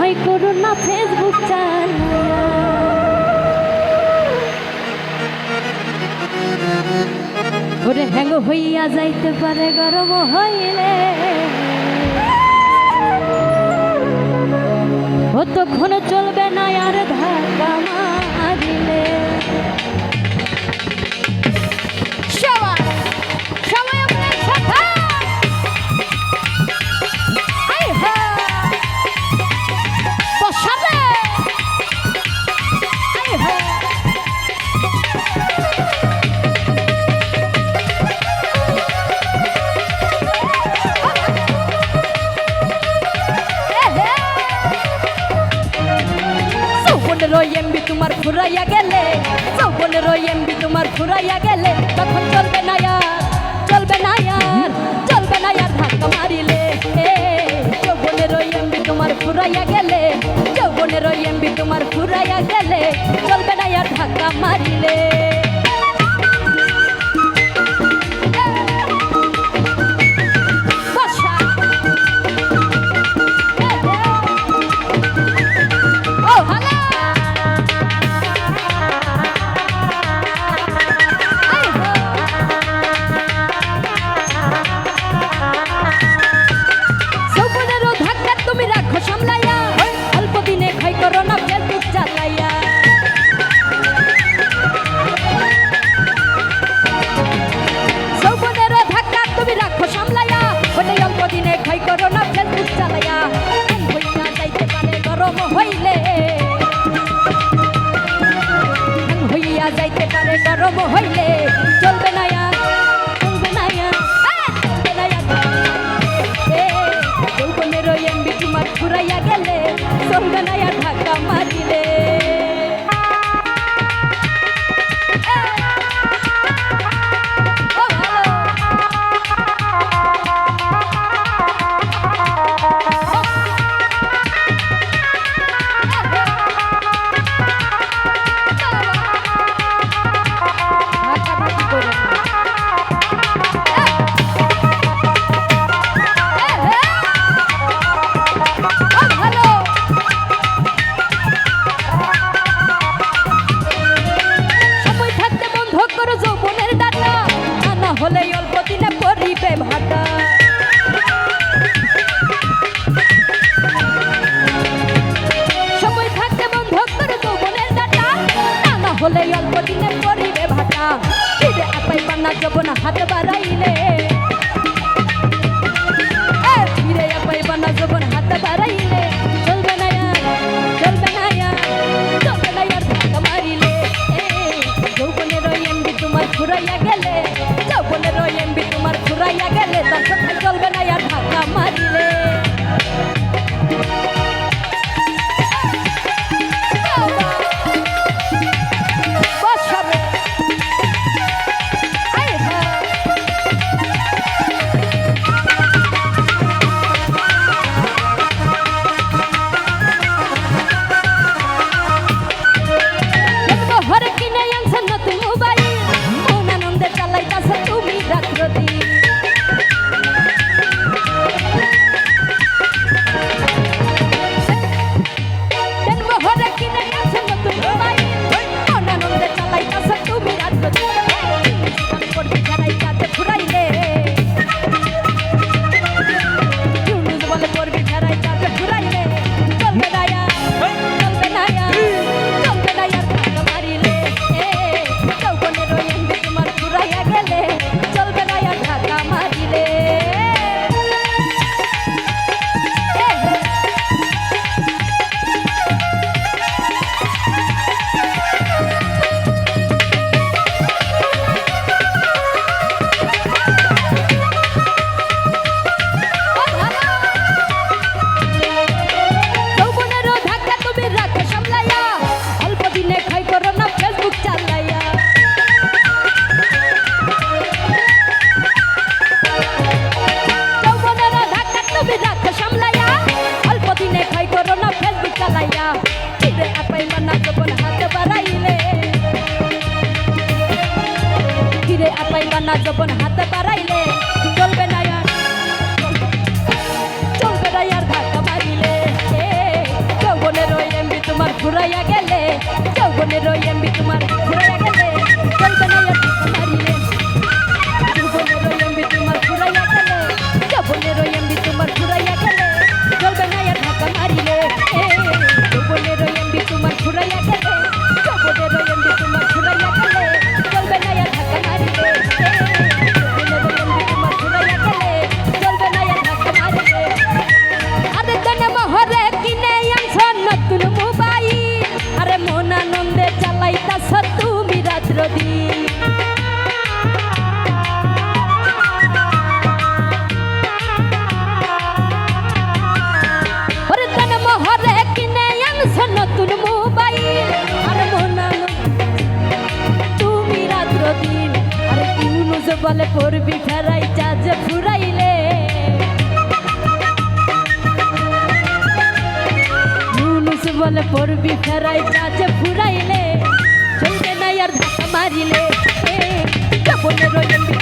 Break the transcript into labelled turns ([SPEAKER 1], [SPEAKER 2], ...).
[SPEAKER 1] হয় করো না ফেসবুক চালায়া ওরে হ্যাং হইয়া যাইতে পারে গরম হইলে ও তখন চলবে না আর ধাক্কা মারিলে এমবি তোমার ফুরাইয়া গেলে যৌবনের এমবি তোমার ফুরাইয়া গেলে তখন চলবে না আর ধাক্কা মারিলে যৌবনের এমবি তোমার ফুরাইয়া গেলে যৌবনের এমবি তোমার ফুরাইয়া গেলে চলবে না আর ধাক্কা মারিলে যাইতে পারে গরম হইলে চলবে না যৌবনের এমবি তোমার ফুরাইয়া গেলে চলবে না ধাক্কা মারিলে হলে অল্প দিনে পরিবে ভাটা সময় থাকতে বন্ধ করে যৌবনের ডাটা না হলে অল্প দিনে পরিবে ভাটা ফিরে আপাই পান্না যৌবন হাত বাড়াইলে ফিরে আপাই পান্না যৌবন হাত বাড়াইলে চলবে না আর ধাক্কা মারিলে যৌবনের এমবি তোমার ফুরাইয়া গেলে যৌবনের এমবি তোমার ফুরাইয়া গেলে তার সাথে চলবে না আর ধাক্কা মারিলে না যখন হাতে বাড়াইলে চলবে না আর ধাক্কা মারিলে ফুরাইয়া গেলে যৌবনের ওই এমবি তোমার ফুরাইয়া গেলে চলবে না আর ধাক্কা মারিলে যৌবনের ওই এমবি তোমার ফুরাইয়া গেলে যৌবনের ওই এমবি তোমার ফুরাইয়া গেলে চলবে না আর ধাক্কা মারিলে যৌবনের ওই এমবি তোমার ফুরাইয়া গেলে যৌবনের ওই এমবি তোমার ফুরাইয়া গেলে চলবে না আর ধাক্কা মারিলে যৌবনের ওই এমবি তোমার ফুরাইয়া গেলে চলবে না আর ধাক্কা মারিলে আরে তনে মহরে কিনে আনছ নতুন মোবাইল আরে মন আনন্দে চালাইতাছ তুমি রাত্র দিন ওরে তনে মহরে কিনে আনছ নতুন মোবাইল আরে মন তুমি রাত্র দিন আরে ইউনুস বলে পড়বি ফেরাই চার্জ ফুরাইলে বলে পড়বি ফেরাই কাছে ফুরাইলে চলবে না আর ধাক্কা মারিলে যৌবনের ওই এমবি